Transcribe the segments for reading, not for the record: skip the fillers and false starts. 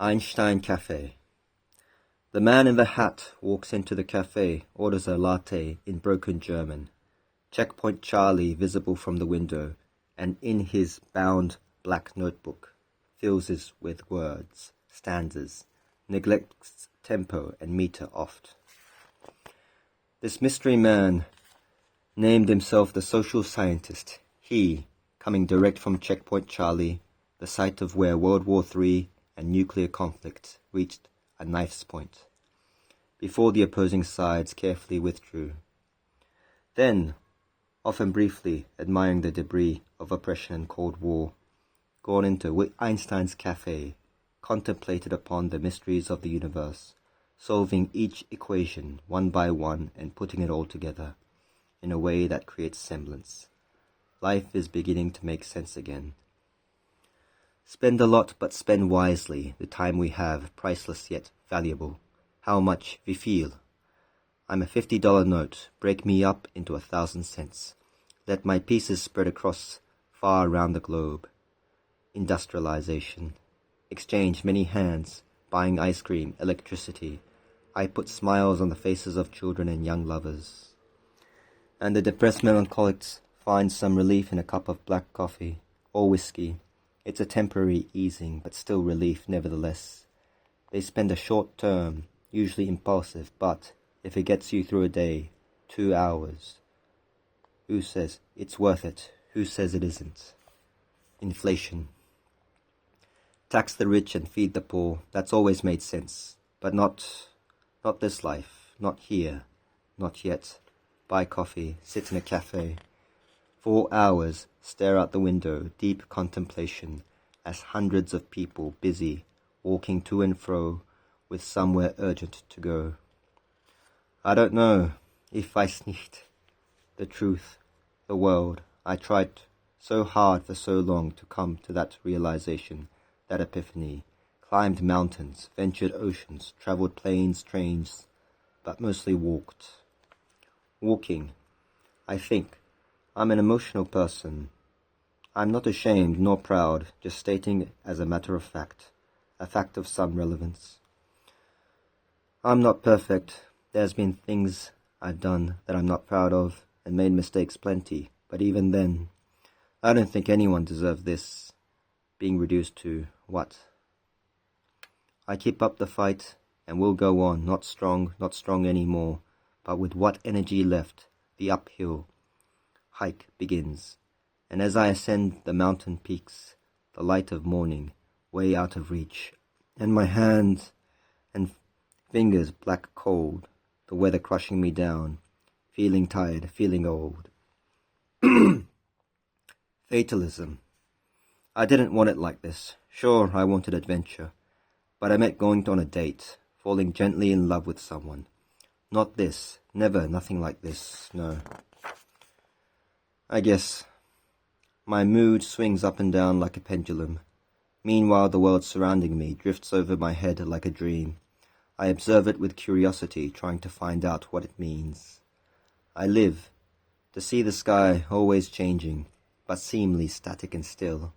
Einstein Cafe. The man in the hat walks into the cafe, orders a latte in broken German. Checkpoint Charlie visible from the window, and in his bound black notebook, fills it with words, stanzas, neglects tempo and meter oft. This mystery man named himself the social scientist. He, coming direct from Checkpoint Charlie, the site of where World War III and nuclear conflict reached a knife's point, before the opposing sides carefully withdrew. Then, often briefly admiring the debris of oppression and Cold War, gone into Einstein's cafe, contemplated upon the mysteries of the universe, solving each equation one by one and putting it all together in a way that creates semblance. Life is beginning to make sense again. Spend a lot, but spend wisely. The time we have, priceless yet valuable. How much we feel. I'm a $50 note. Break me up into 1,000 cents. Let my pieces spread across far around the globe. Industrialization. Exchange many hands, buying ice cream, electricity. I put smiles on the faces of children and young lovers. And the depressed melancholics find some relief in a cup of black coffee or whiskey. It's a temporary easing, but still relief nevertheless. They spend a short term, usually impulsive, but if it gets you through a day, 2 hours, who says it's worth it? Who says it isn't? Inflation. Tax the rich and feed the poor. That's always made sense, but not this life, not here, not yet. Buy coffee, sit in a cafe. 4 hours, stare out the window, deep contemplation, as hundreds of people busy, walking to and fro, with somewhere urgent to go. I don't know if I nicht. The truth, the world, I tried so hard for so long to come to that realization, that epiphany, climbed mountains, ventured oceans, traveled planes, trains, but mostly walked. Walking, I think. I'm an emotional person. I'm not ashamed nor proud, just stating it as a matter of fact, a fact of some relevance. I'm not perfect. There's been things I've done that I'm not proud of, and made mistakes plenty, but even then, I don't think anyone deserves this, being reduced to what? I keep up the fight, and will go on, not strong anymore, but with what energy left, the uphill hike begins, and as I ascend the mountain peaks, the light of morning, way out of reach, and my hands and fingers black cold, the weather crushing me down, feeling tired, feeling old. Fatalism. I didn't want it like this. Sure, I wanted adventure, but I meant going on a date, falling gently in love with someone. Not this, never, nothing like this, no. I guess my mood swings up and down like a pendulum. Meanwhile, the world surrounding me drifts over my head like a dream. I observe it with curiosity, trying to find out what it means. I live to see the sky always changing, but seemingly static and still.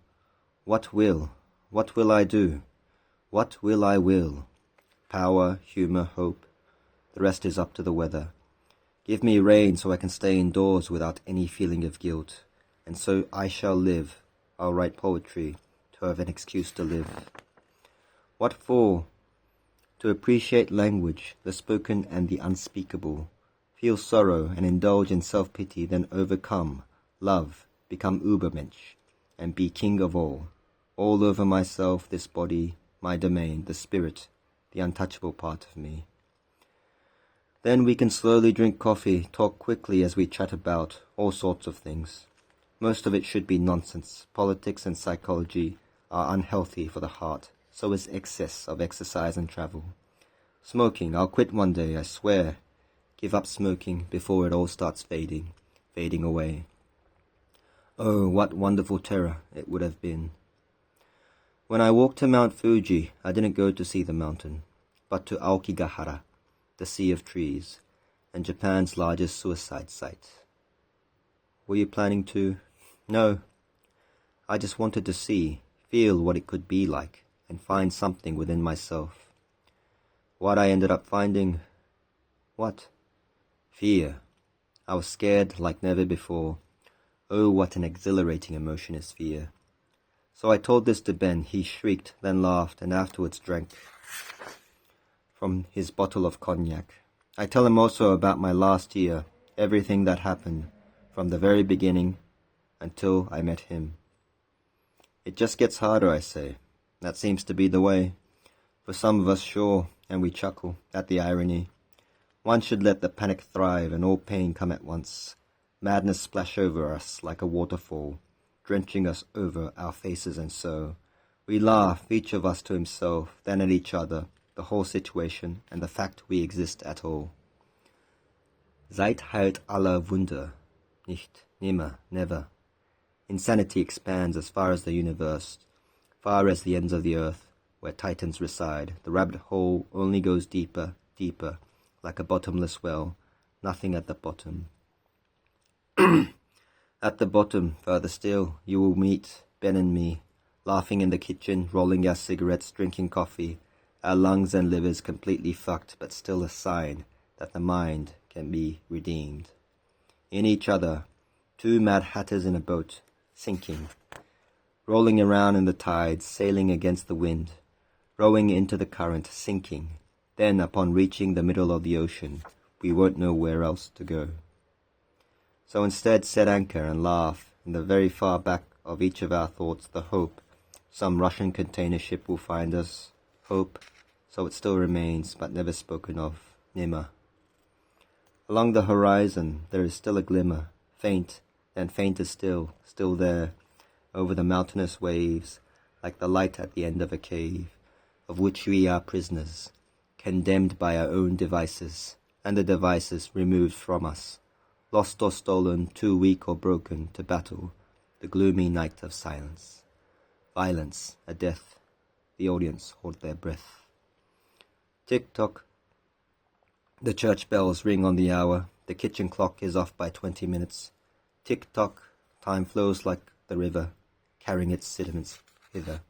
What will I do? What will I will? Power, humor, hope. The rest is up to the weather. Give me rain so I can stay indoors without any feeling of guilt, and so I shall live. I'll write poetry to have an excuse to live. What for? To appreciate language, the spoken and the unspeakable. Feel sorrow and indulge in self-pity, then overcome, love, become Übermensch, and be king of all over myself, this body, my domain, the spirit, the untouchable part of me. Then we can slowly drink coffee, talk quickly as we chat about all sorts of things. Most of it should be nonsense. Politics and psychology are unhealthy for the heart, so is excess of exercise and travel. Smoking, I'll quit one day, I swear. Give up smoking before it all starts fading away. Oh, what wonderful terror it would have been. When I walked to Mount Fuji, I didn't go to see the mountain, but to Aokigahara, the Sea of Trees, and Japan's largest suicide site. Were you planning to? No. I just wanted to see, feel what it could be like, and find something within myself. What I ended up finding? What? Fear. I was scared like never before. Oh, what an exhilarating emotion is fear. So I told this to Ben. He shrieked, then laughed, and afterwards drank from his bottle of cognac. I tell him also about my last year, everything that happened, from the very beginning until I met him. It just gets harder, I say. That seems to be the way. For some of us, sure, and we chuckle at the irony. One should let the panic thrive and all pain come at once. Madness splash over us like a waterfall, drenching us over our faces, and so we laugh, each of us to himself, then at each other, the whole situation, and the fact we exist at all. Zeit heilt aller Wunder, nicht, nimmer, never. Insanity expands as far as the universe, far as the ends of the earth, where titans reside. The rabbit hole only goes deeper, deeper, like a bottomless well, nothing at the bottom. At the bottom, further still, you will meet Ben and me, laughing in the kitchen, rolling our cigarettes, drinking coffee, our lungs and livers completely fucked, but still a sign that the mind can be redeemed. In each other, two mad hatters in a boat, sinking, rolling around in the tides, sailing against the wind, rowing into the current, sinking. Then, upon reaching the middle of the ocean, we won't know where else to go. So instead, set anchor and laugh, in the very far back of each of our thoughts, the hope some Russian container ship will find us. Hope, so it still remains, but never spoken of, nimmer. Along the horizon, there is still a glimmer, faint, then fainter still there, over the mountainous waves, like the light at the end of a cave, of which we are prisoners, condemned by our own devices, and the devices removed from us, lost or stolen, too weak or broken to battle the gloomy night of silence. Violence, a death, the audience hold their breath. Tick-tock, the church bells ring on the hour, the kitchen clock is off by 20 minutes. Tick-tock, time flows like the river, carrying its sediments hither.